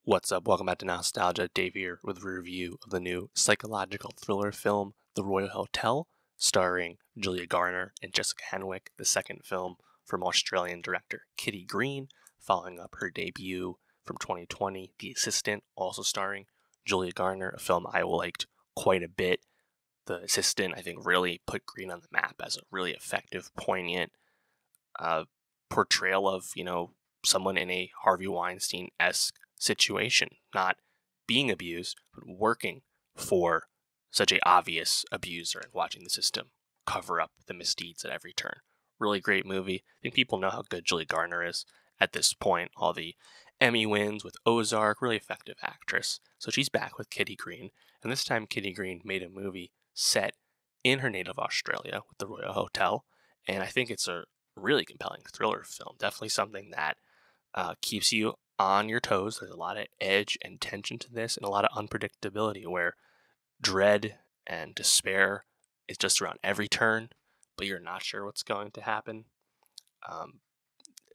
What's up? Welcome back to Nowstalgia. Dave here with a review of the new psychological thriller film, The Royal Hotel, starring Julia Garner and Jessica Henwick, the second film from Australian director Kitty Green, following up her debut from 2020, The Assistant, also starring Julia Garner, a film I liked quite a bit. The Assistant, I think, really put Green on the map as a really effective, poignant portrayal of, someone in a Harvey Weinstein-esque situation, not being abused, but working for such a obvious abuser and watching the system cover up the misdeeds at every turn. Really great movie. I think people know how good Julie Garner is at this point. All the Emmy wins with Ozark, really effective actress. So she's back with Kitty Green, and this time Kitty Green made a movie set in her native Australia with the Royal Hotel, and I think it's a really compelling thriller film. Definitely something that keeps you on your toes. There's a lot of edge and tension to this, and a lot of unpredictability where dread and despair is just around every turn, but you're not sure what's going to happen.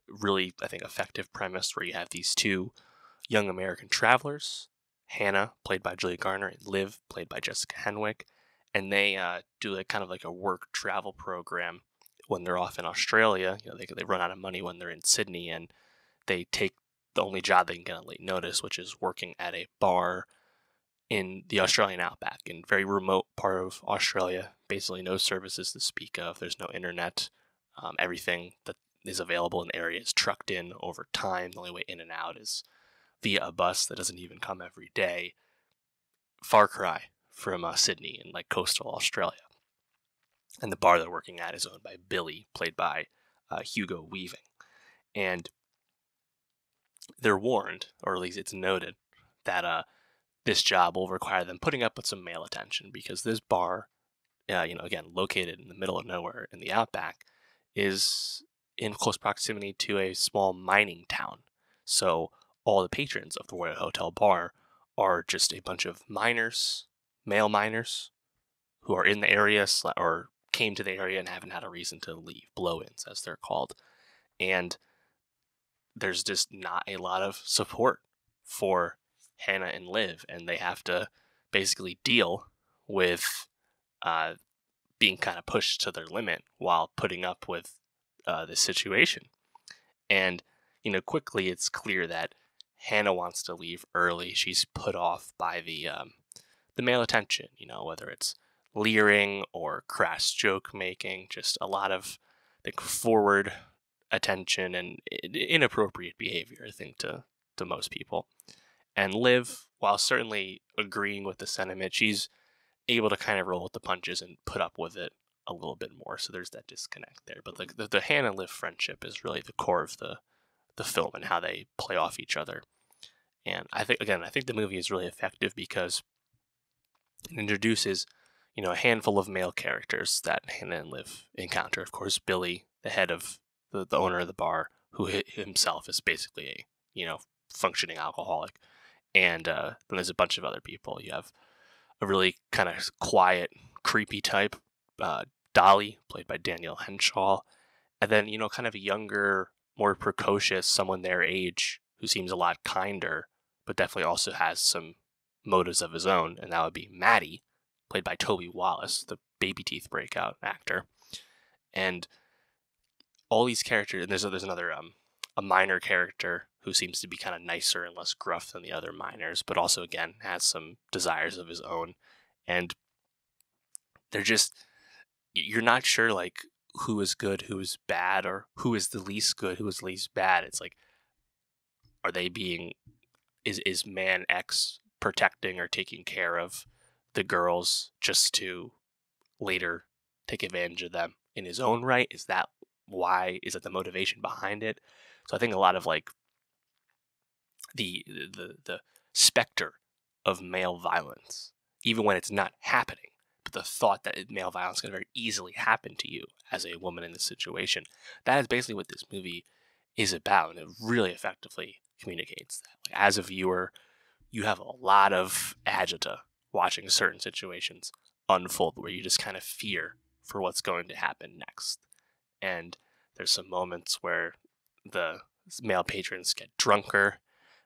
Really, I think, effective premise where you have these two young American travelers, Hannah, played by Julia Garner, and Liv, played by Jessica Henwick, and they do kind of like a work travel program when they're off in Australia. They run out of money when they're in Sydney, and they take the only job they can get on late notice, which is working at a bar in the Australian outback, in a very remote part of Australia. Basically no services to speak of. There's no internet. Everything that is available in the area is trucked in over time. The only way in and out is via a bus that doesn't even come every day. Far cry from Sydney in like coastal Australia. And the bar they're working at is owned by Billy, played by Hugo Weaving. And they're warned, or at least it's noted, that this job will require them putting up with some male attention, because this bar, again, located in the middle of nowhere in the outback, is in close proximity to a small mining town. So all the patrons of the Royal Hotel bar are just a bunch of miners, male miners, who are in the area or came to the area and haven't had a reason to leave, blow-ins as they're called. And there's just not a lot of support for Hannah and Liv, and they have to basically deal with being kind of pushed to their limit while putting up with this situation. And, quickly it's clear that Hannah wants to leave early. She's put off by the male attention, whether it's leering or crass joke making, just a lot of forward attention and inappropriate behavior, I think, to most people. And Liv, while certainly agreeing with the sentiment, she's able to kind of roll with the punches and put up with it a little bit more. So there's that disconnect there. But the Hannah Liv friendship is really the core of the film and how they play off each other. And I think the movie is really effective because it introduces, a handful of male characters that Hannah and Liv encounter. Of course, Billy, the head of the owner of the bar, who himself is basically a functioning alcoholic. And then there's a bunch of other people. You have a really kind of quiet, creepy type, Dolly, played by Danielle Henshaw. And then, kind of a younger, more precocious, someone their age who seems a lot kinder, but definitely also has some motives of his own. And that would be Maddie, played by Toby Wallace, the baby teeth breakout actor. And all these characters, and there's another a minor character who seems to be kind of nicer and less gruff than the other miners, but also, again, has some desires of his own. And they're just, you're not sure, like, who is good, who is bad, or who is the least good, who is least bad. It's like, are they is man X protecting or taking care of the girls just to later take advantage of them in his own right? Is that why? Is it the motivation behind it? So I think a lot of like the specter of male violence, even when it's not happening, but the thought that male violence can very easily happen to you as a woman in this situation, that is basically what this movie is about, and it really effectively communicates that. Like, as a viewer, you have a lot of agita watching certain situations unfold where you just kind of fear for what's going to happen next. And there's some moments where the male patrons get drunker.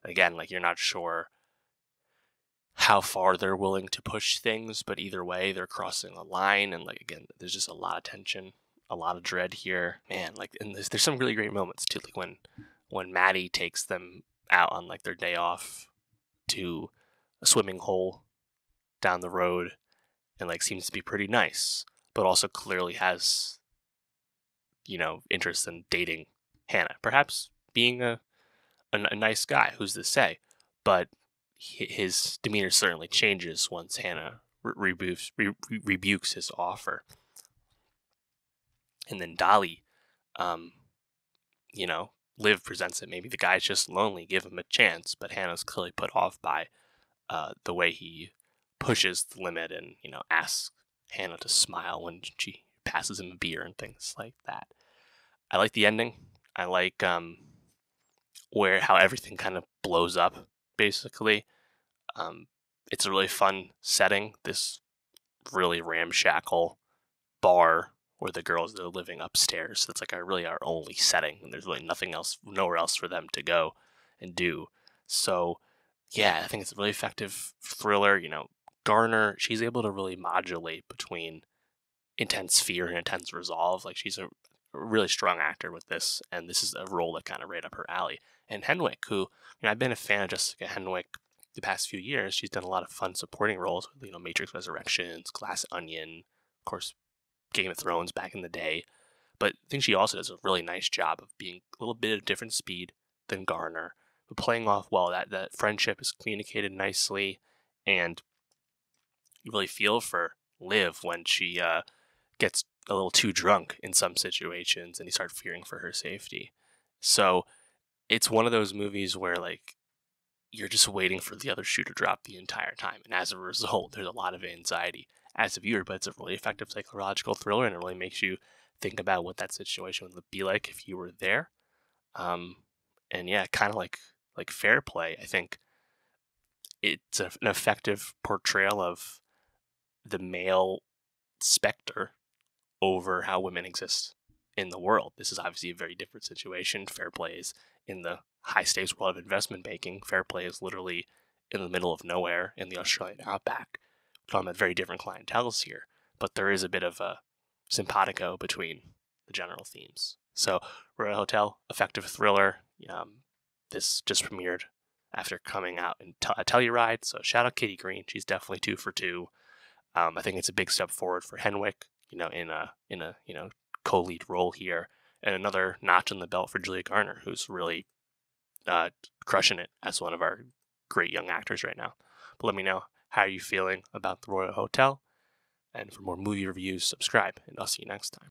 Again, like you're not sure how far they're willing to push things, but either way, they're crossing a line. And like again, there's just a lot of tension, a lot of dread here, man. Like, and there's some really great moments too, like when Maddie takes them out on like their day off to a swimming hole down the road, and like seems to be pretty nice, but also clearly has interest in dating Hannah, perhaps being a nice guy. Who's to say? But his demeanor certainly changes once Hannah rebukes his offer. And then Dolly, um, Liv presents it. Maybe the guy's just lonely. Give him a chance. But Hannah's clearly put off by the way he pushes the limit and asks Hannah to smile when she passes him a beer and things like that. I like the ending. I like how everything kind of blows up. Basically, it's a really fun setting. This really ramshackle bar where the girls are living upstairs. That's like our only setting, and there's really nowhere else for them to go and do. So, yeah, I think it's a really effective thriller. Garner, she's able to really modulate between intense fear and intense resolve. Like she's a really strong actor with this, and this is a role that kind of right up her alley. And Henwick, who I've been a fan of Jessica Henwick the past few years. She's done a lot of fun supporting roles with Matrix Resurrections, Glass Onion, of course, Game of Thrones back in the day. But I think she also does a really nice job of being a little bit of different speed than Garner, but playing off well. That friendship is communicated nicely, and you really feel for Liv when she gets a little too drunk in some situations, and you start fearing for her safety. So it's one of those movies where like you're just waiting for the other shoe to drop the entire time, and as a result, there's a lot of anxiety as a viewer. But it's a really effective psychological thriller, and it really makes you think about what that situation would be like if you were there. And yeah, kind of like Fair Play. I think it's an effective portrayal of the male specter over how women exist in the world. This is obviously a very different situation. Fair Play is in the high stakes world of investment banking. Fair Play is literally in the middle of nowhere in the Australian outback. We're talking about very different clienteles here, but there is a bit of a simpatico between the general themes. So, Royal Hotel, effective thriller. This just premiered after coming out in a Telluride. So shout out Kitty Green. She's definitely 2 for 2. I think it's a big step forward for Henwick, in a co-lead role here, and another notch in the belt for Julia Garner, who's really crushing it as one of our great young actors right now. But let me know how are you feeling about the Royal Hotel, and for more movie reviews, subscribe, and I'll see you next time.